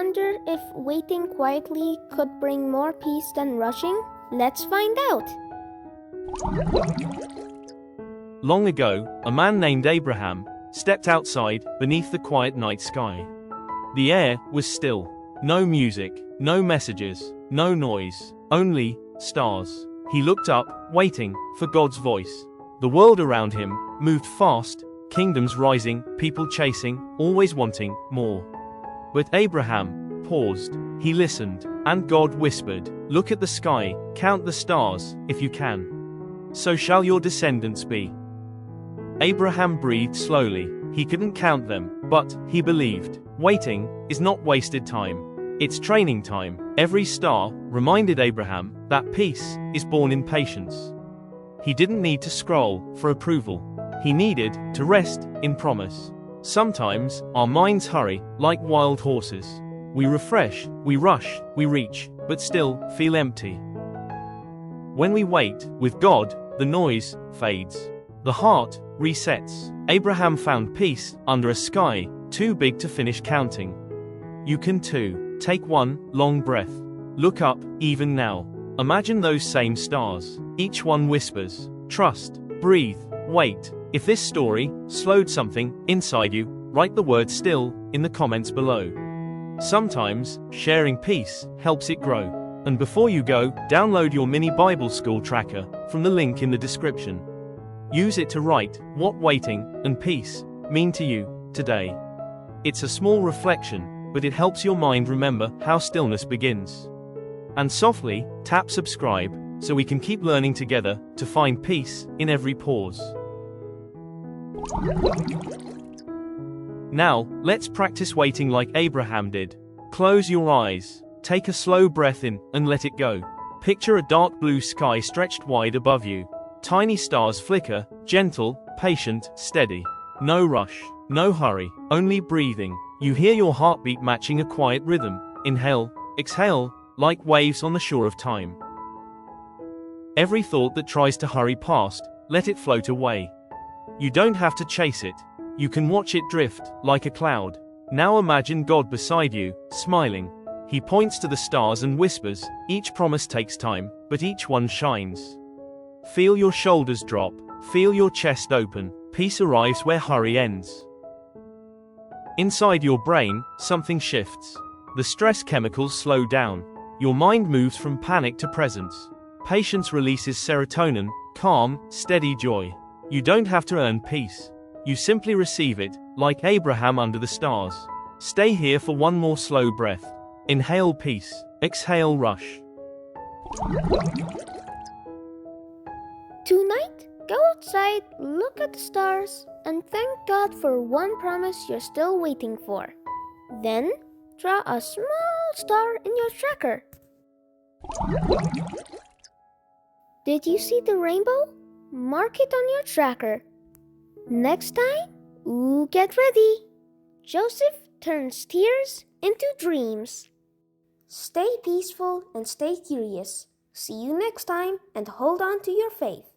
wonder if waiting quietly could bring more peace than rushing? Let's find out! Long ago, a man named Abraham stepped outside beneath the quiet night sky. The air was still. No music, no messages, no noise, only stars. He looked up, waiting for God's voice. The world around him moved fast, kingdoms rising, people chasing, always wanting more. But Abraham paused. He listened, and God whispered, "Look at the sky, count the stars, if you can. So shall your descendants be." Abraham breathed slowly. He couldn't count them, but he believed. Waiting is not wasted time. It's training time. Every star reminded Abraham that peace is born in patience. He didn't need to scroll for approval. He needed to rest in promise. Sometimes our minds hurry like wild horses. We refresh, we rush, we reach, but still feel empty. When we wait with God, the noise fades. The heart resets. Abraham found peace under a sky too big to finish counting. You can too. Take one long breath. Look up, even now. Imagine those same stars. Each one whispers, trust, breathe, wait. If this story slowed something inside you, write the word still in the comments below. Sometimes, sharing peace helps it grow. And before you go, download your mini Bible school tracker from the link in the description. Use it to write what waiting and peace mean to you today. It's a small reflection, but it helps your mind remember how stillness begins. And softly, tap subscribe so we can keep learning together to find peace in every pause. Now, let's practice waiting like Abraham did. Close your eyes, take a slow breath in, and let it go. Picture a dark blue sky stretched wide above you. Tiny stars flicker, gentle, patient, steady. No rush, no hurry, only breathing. You hear your heartbeat matching a quiet rhythm. Inhale, exhale, like waves on the shore of time. Every thought that tries to hurry past, let it float away. You don't have to chase it. You can watch it drift, like a cloud. Now imagine God beside you, smiling. He points to the stars and whispers, each promise takes time, but each one shines. Feel your shoulders drop, feel your chest open, peace arrives where hurry ends. Inside your brain, something shifts. The stress chemicals slow down. Your mind moves from panic to presence. Patience releases serotonin, calm, steady joy. You don't have to earn peace. You simply receive it, like Abraham under the stars. Stay here for one more slow breath. Inhale peace, exhale rush. Tonight, go outside, look at the stars, and thank God for one promise you're still waiting for. Then, draw a small star in your tracker. Did you see the rainbow? Mark it on your tracker. Next time, get ready. Joseph turns tears into dreams. Stay peaceful and stay curious. See you next time, and hold on to your faith.